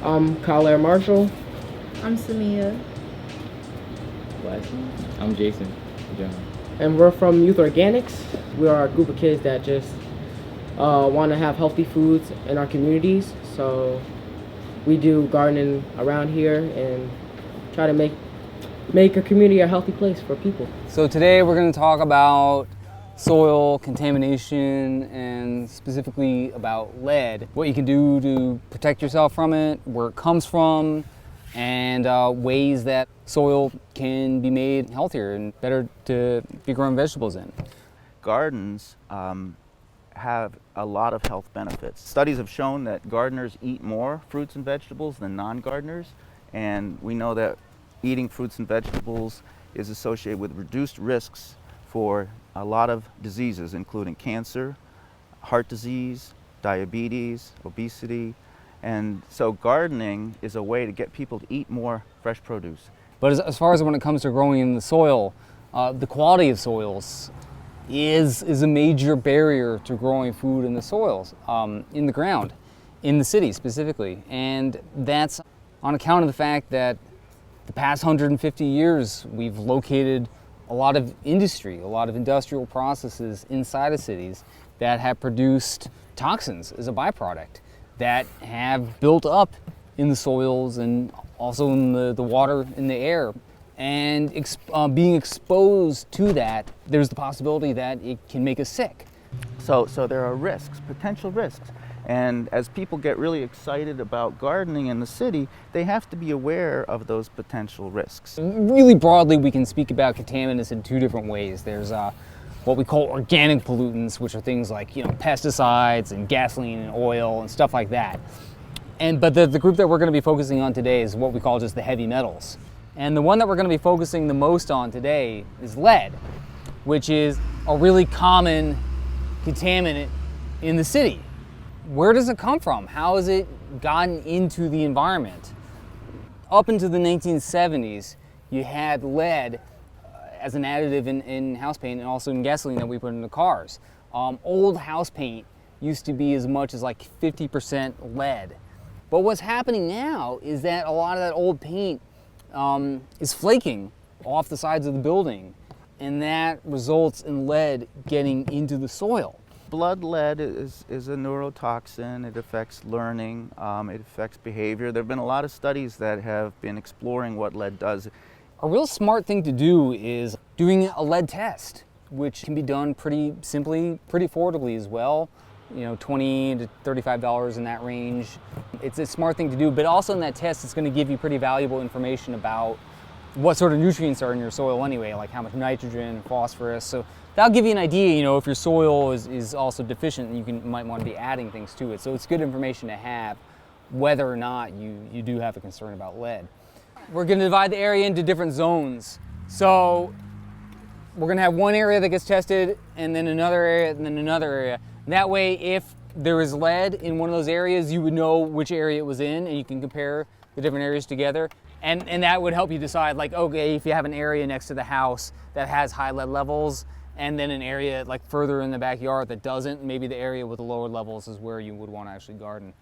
I'm Kyle Marshall. I'm Samia. I'm Jason John. And we're from Youth Organics. We are a group of kids that just want to have healthy foods in our communities. So we do gardening around here and try to make a community a healthy place for people. So today we're going to talk about soil contamination and specifically about lead, what you can do to protect yourself from it, where it comes from, and ways that soil can be made healthier and better to be growing vegetables in. Gardens have a lot of health benefits. Studies have shown that gardeners eat more fruits and vegetables than non-gardeners, and we know that eating fruits and vegetables is associated with reduced risks for a lot of diseases, including cancer, heart disease, diabetes, obesity. And so gardening is a way to get people to eat more fresh produce. But as far as when it comes to growing in the soil, the quality of soils is a major barrier to growing food in the soils, in the ground, in the city specifically. And that's on account of the fact that the past 150 years we've located a lot of industry, a lot of industrial processes inside of cities that have produced toxins as a byproduct that have built up in the soils and also in the water, in the air. And being exposed to that, there's the possibility that it can make us sick. So there are risks, potential risks. And as people get really excited about gardening in the city, they have to be aware of those potential risks. Really broadly, we can speak about contaminants in two different ways. There's what we call organic pollutants, which are things like pesticides and gasoline and oil and stuff like that. But the group that we're going to be focusing on today is what we call just the heavy metals. And the one that we're going to be focusing the most on today is lead, which is a really common contaminant in the city. Where does it come from? How has it gotten into the environment? Up into the 1970s, you had lead as an additive in house paint and also in gasoline that we put in the cars. Old house paint used to be as much as like 50% lead. But what's happening now is that a lot of that old paint is flaking off the sides of the building, and that results in lead getting into the soil. Blood lead is a neurotoxin. It affects learning, it affects behavior. There have been a lot of studies that have been exploring what lead does. A real smart thing to do is doing a lead test, which can be done pretty simply, pretty affordably as well. $20 to $35 in that range. It's a smart thing to do, but also in that test, it's going to give you pretty valuable information about what sort of nutrients are in your soil anyway, like how much nitrogen, phosphorus. So that'll give you an idea, if your soil is also deficient, you might want to be adding things to it. So it's good information to have whether or not you do have a concern about lead. We're going to divide the area into different zones. So we're going to have one area that gets tested, and then another area, and then another area. That way, if there is lead in one of those areas, you would know which area it was in, and you can compare the different areas together. And that would help you decide, like, okay, if you have an area next to the house that has high lead levels, and then an area like further in the backyard that doesn't, maybe the area with the lower levels is where you would want to actually garden.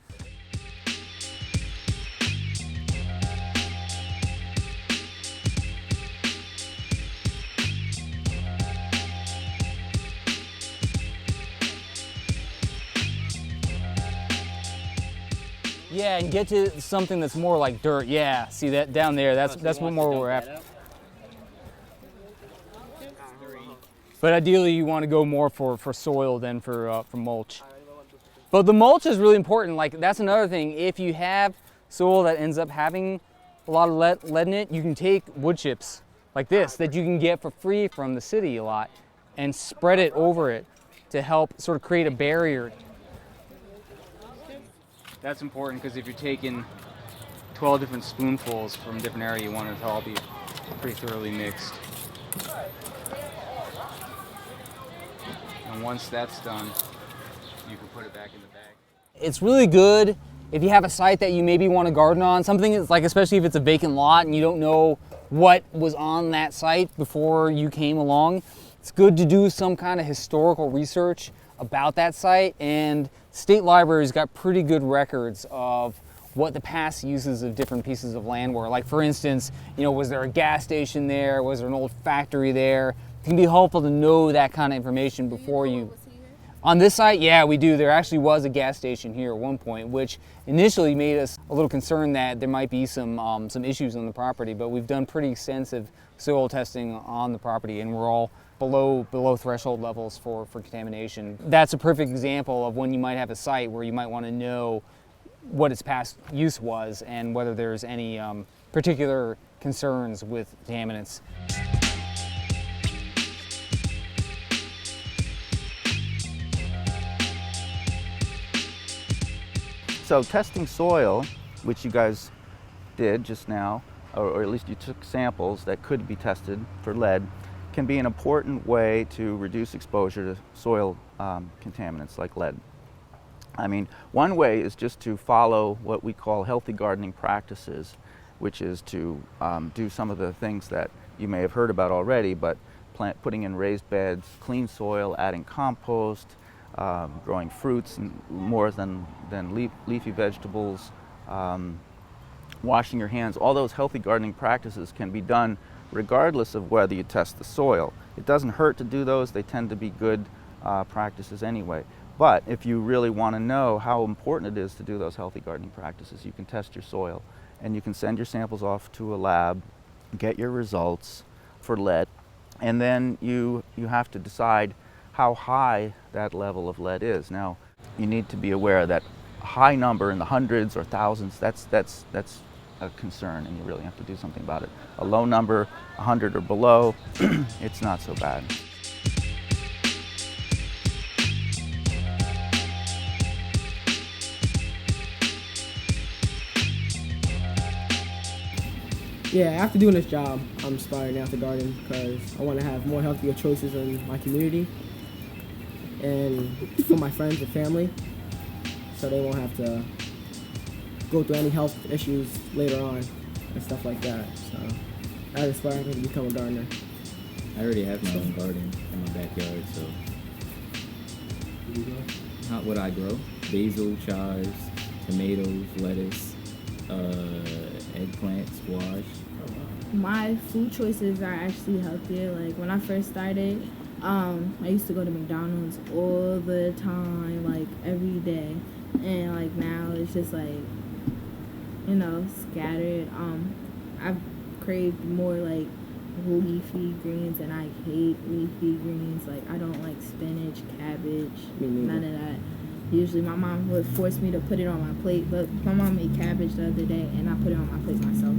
Yeah, and get to something that's more like dirt. Yeah, see that down there? That's what more we're at. But ideally, you want to go more for soil than for mulch. But the mulch is really important. Like, that's another thing. If you have soil that ends up having a lot of lead in it, you can take wood chips like this that you can get for free from the city a lot and spread it over it to help sort of create a barrier. That's important because if you're taking 12 different spoonfuls from a different area, you want it to all be pretty thoroughly mixed. And once that's done, you can put it back in the bag. It's really good if you have a site that you maybe want to garden on, something that's like, especially if it's a vacant lot and you don't know what was on that site before you came along. It's good to do some kind of historical research about that site, and state libraries got pretty good records of what the past uses of different pieces of land were. Like for instance, was there a gas station there? Was there an old factory there? It can be helpful to know that kind of information before you. On this site, yeah, we do. There actually was a gas station here at one point, which initially made us a little concerned that there might be some issues on the property, but we've done pretty extensive soil testing on the property, and we're all below threshold levels for contamination. That's a perfect example of when you might have a site where you might want to know what its past use was and whether there's any particular concerns with contaminants. So testing soil, which you guys did just now, or at least you took samples that could be tested for lead, can be an important way to reduce exposure to soil contaminants like lead. I mean, one way is just to follow what we call healthy gardening practices, which is to do some of the things that you may have heard about already, but putting in raised beds, clean soil, adding compost, growing fruits and more than leafy vegetables, washing your hands. All those healthy gardening practices can be done regardless of whether you test the soil. It doesn't hurt to do those. They tend to be good practices anyway. But if you really want to know how important it is to do those healthy gardening practices, you can test your soil and you can send your samples off to a lab, get your results for lead, and then you have to decide how high that level of lead is. Now, you need to be aware that a high number in the hundreds or thousands, that's a concern, and you really have to do something about it. A low number, 100 or below, it's not so bad. Yeah, after doing this job, I'm inspired now to garden because I want to have more healthier choices in my community and for my friends and family, so they won't have to go through any health issues later on and stuff like that. So that inspired me to become a gardener. I already have my own garden in my backyard, so not what I grow. Basil, chives, tomatoes, lettuce, eggplant, squash. My food choices are actually healthier. Like when I first started, I used to go to McDonald's all the time, like every day. And like now it's just like, scattered. I've craved more like leafy greens, and I hate leafy greens. Like I don't like spinach, cabbage, none of that. Usually my mom would force me to put it on my plate, but my mom made cabbage the other day and I put it on my plate myself.